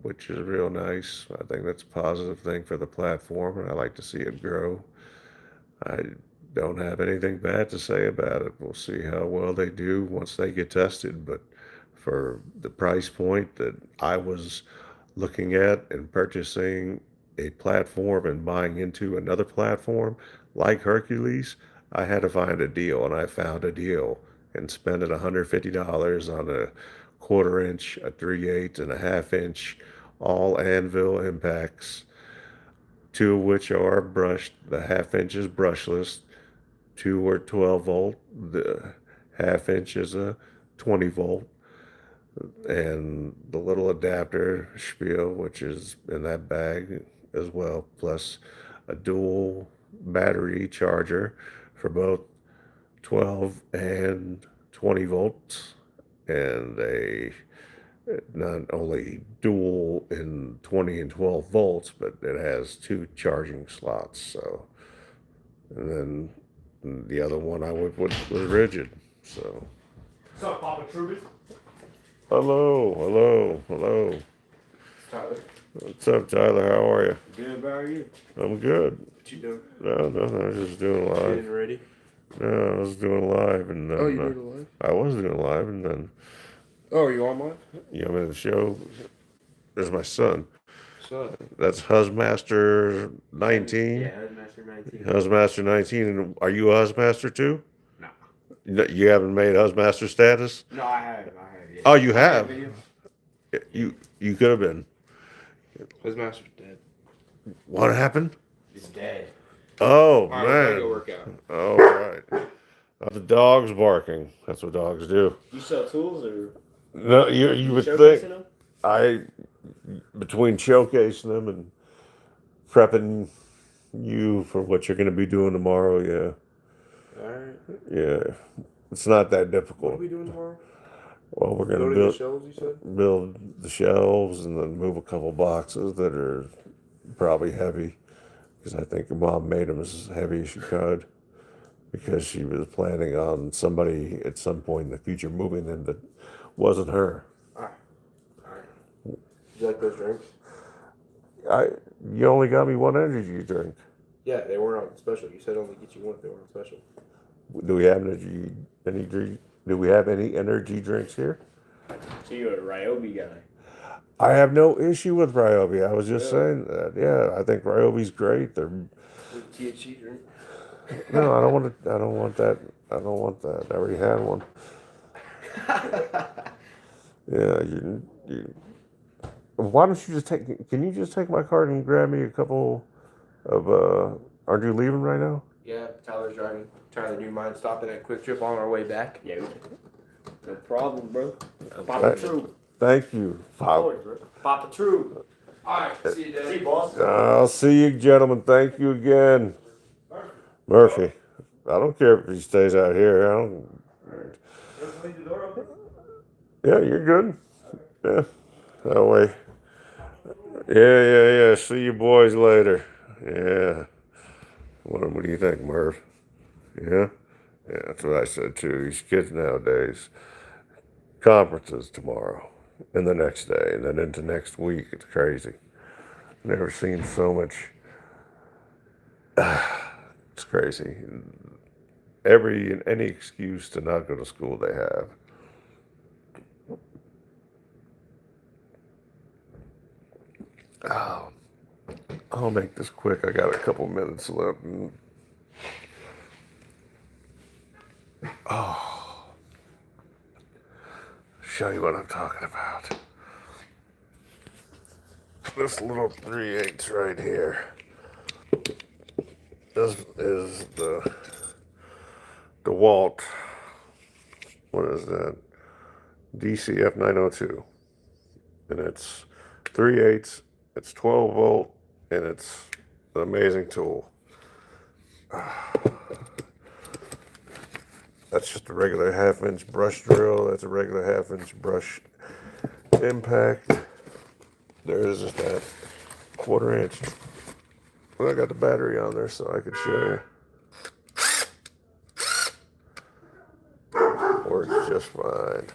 which is real nice. I think that's a positive thing for the platform, and I like to see it grow. I don't have anything bad to say about it. We'll see how well they do once they get tested, but for the price point that I was looking at and purchasing a platform and buying into another platform like Hercules, I had to find a deal, and I found a deal and spent $150 on a quarter inch, a 3/8, and a half inch all anvil impacts, 2 of which are brushed. The half inch is brushless, 2 are 12 volt, the half inch is a 20 volt, and the little adapter spiel, which is in that bag as well, plus a dual battery charger for both 12 and 20 volts, and a not only dual in 20 and 12 volts, but it has 2 charging slots. So, and then the other one I went with was rigid. So, What's up, Papa Truby? hello, hello, hello. Tyler. What's up, Tyler? How are you? Good, how are you? I'm good. What you doing? No, nothing. I was just doing Getting live. ready? No, I was doing live, and then Oh, you doing live? I was doing live, and then Oh, are you on live? the show. There's my son. What's up? That's Huzmaster 19. Yeah, Headmaster 19. Huzmaster 19. And are you a Huzmaster too? No. You haven't made Huzmaster status? No, I have, yeah. Oh, you I made a have? video. You could have been. Headmaster's dead. What happened? He's dead. Oh, Alright, we gotta man. go work out. All right. The dog's barking. That's what dogs do. You sell tools or No, you would showcasing think them? I, between showcasing them and prepping you for what you're going to be doing tomorrow, yeah. Alright. Yeah. It's not that What are difficult. we doing tomorrow? Well, we're gonna Building the shelves, you said? build the shelves and then move a couple boxes that are probably heavy because I think your mom made them as heavy as she could because she was planning on somebody at some point in the future moving in that wasn't her. All right. All right. Do you like those drinks? I You only got me one energy drink. Yeah, they weren't on special. You said only get you one if they were on special. Do we have energy? Do we have any energy drinks here? So you're a Ryobi guy. I have no issue with Ryobi. I was just Really? saying that. Yeah, I think Ryobi's great. They're With THC drink? no, I don't want to. I don't want that. I don't want that. I already had one. Yeah, you. Why don't you just take? Can you just take my card and grab me a couple of? Aren't you leaving right now? Yeah, Tyler's driving. Tyler, do you mind stopping at Quick Trip on our way back? Yeah, no problem, bro. Papa Right. True. Thank you. Papa True. All right, see you, Dad. See, boss. I'll see you, gentlemen. Thank you again, Murphy. I don't care if he stays out here. I don't. Leave the door open. Yeah, you're good. Yeah, that way. Yeah. See you boys later. Yeah. What do you think, Murph? Yeah? Yeah, that's what I said too. These kids nowadays, conferences tomorrow and the next day and then into next week. It's crazy. Never seen so much. It's crazy. Any excuse to not go to school they have. Oh, I'll make this quick. I got a couple minutes left. Show you what I'm talking about. This little 3/8 right here. This is the DeWalt. What is that? DCF 902. And it's 3/8. It's 12 volt, and it's an amazing tool. That's just a regular 1/2 inch brush drill. That's a regular 1/2 inch brush impact. There is just that 1/4 inch. Well, I got the battery on there so I could show you. Works just fine.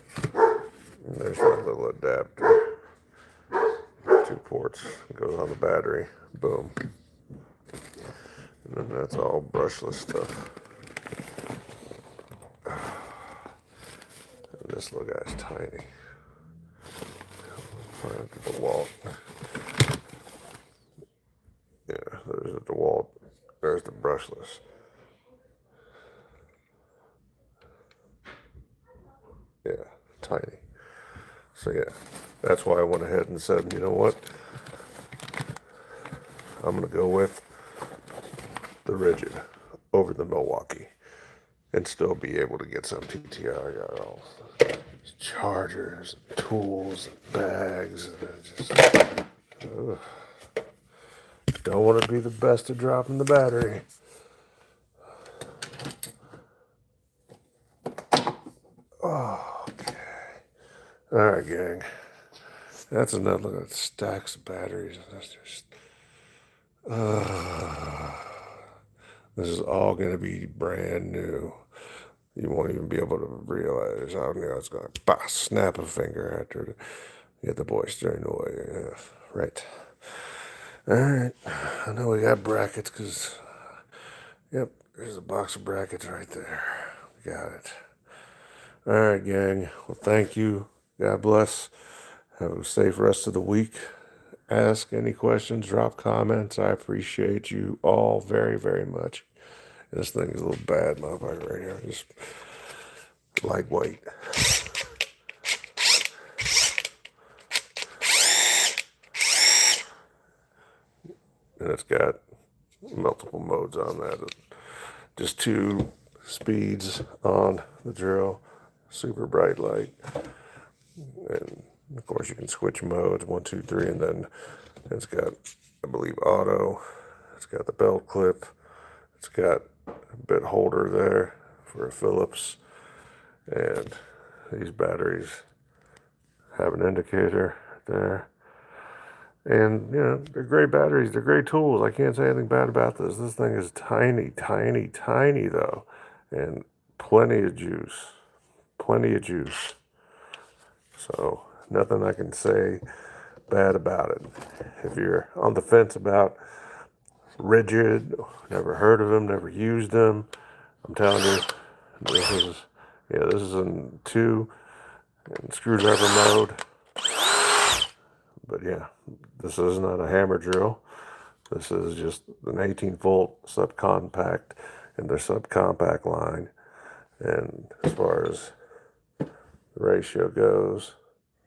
And there's that little adapter. 2 ports. Goes on the battery. Boom. And then that's all brushless stuff. And this little guy's tiny. Find the DeWalt. Yeah, there's the DeWalt. There's the brushless. Yeah, tiny. So yeah, that's why I went ahead and said, you know what? I'm gonna go with the Rigid over the Milwaukee and still be able to get some TTR. I got all chargers, tools, bags, and just don't want to be the best at dropping the battery. Oh, okay. All right, gang. That's enough. Look at stacks of batteries. That's just. This is all going to be brand new. You won't even be able to realize how it's going to snap a finger after you get the boys steering away. Yeah, right. All right. I know we got brackets because, yep, there's a box of brackets right there. Got it. All right, gang. Well, thank you. God bless. Have a safe rest of the week. Ask any questions, drop comments. I appreciate you all very, very much. This thing is a little bad, motherfucker, right here. Just lightweight. And it's got multiple modes on that. Just 2 speeds on the drill. Super bright light. And of course you can switch modes, 1, 2, 3, and then it's got, I believe, auto. It's got the belt clip. It's got a bit holder there for a Phillips, and these batteries have an indicator there. And, they're great batteries. They're great tools. I can't say anything bad about this. This thing is tiny, tiny, tiny, though. And plenty of juice. Plenty of juice. So, nothing I can say bad about it. If you're on the fence about Rigid, never heard of them, never used them, I'm telling you, this is in 2 in screwdriver mode. But yeah, this is not a hammer drill. This is just an 18-volt subcompact in their subcompact line. And as far as the ratio goes,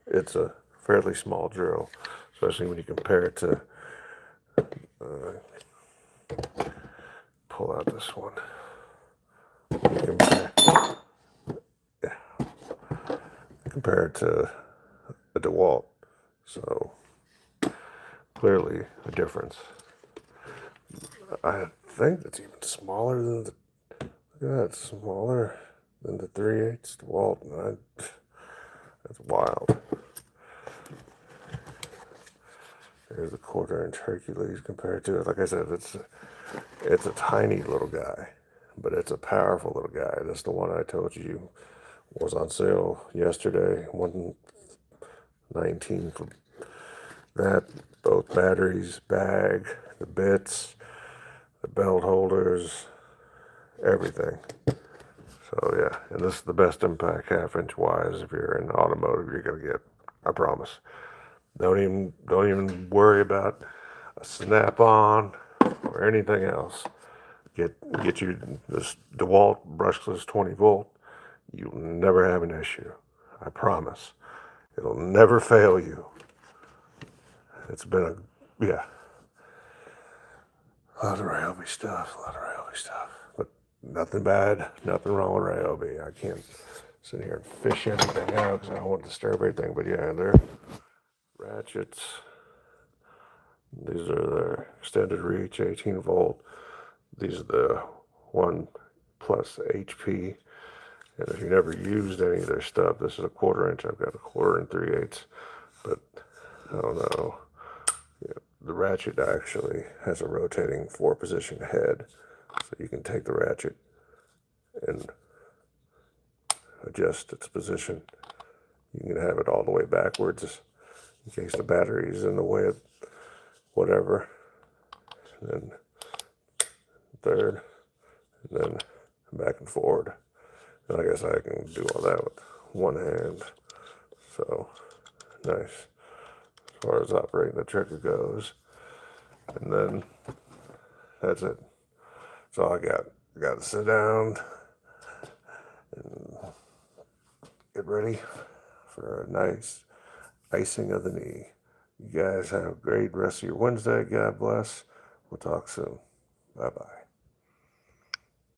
it's a fairly small drill, especially when you compare it to, pull out this one. Compare it to a DeWalt. So clearly a difference. I think it's even smaller than the, look at that, it's smaller than the 3/8 DeWalt. That's wild. There's a 1/4-inch Hercules compared to it. Like I said, it's a tiny little guy, but it's a powerful little guy. That's the one I told you was on sale yesterday. $119 for that. Both batteries, bag, the bits, the belt holders, everything. So yeah, and this is the best impact 1/2-inch wise. If you're in automotive, you're gonna get. I promise. Don't even worry about a snap-on or anything else. Get you this DeWalt brushless 20-volt. You'll never have an issue. I promise. It'll never fail you. It's been a lot of Ryobi stuff. But nothing bad, nothing wrong with Ryobi. I can't sit here and fish everything out because I don't want to disturb everything. But yeah, they're ratchets. These are the extended reach 18-volt. These are the 1+ HP. And if you never used any of their stuff, this is a 1/4-inch. I've got a 1/4 and 3/8. But I don't know. Yeah, the ratchet actually has a rotating 4-position head. So you can take the ratchet and adjust its position. You can have it all the way backwards in case the battery is in the way of whatever. And then third, and then back and forward. And I guess I can do all that with one hand. So nice as far as operating the trigger goes. And then that's it. That's all I got. I got to sit down and get ready for a nice icing of the knee. You guys have a great rest of your Wednesday. God bless. We'll talk soon. Bye-bye.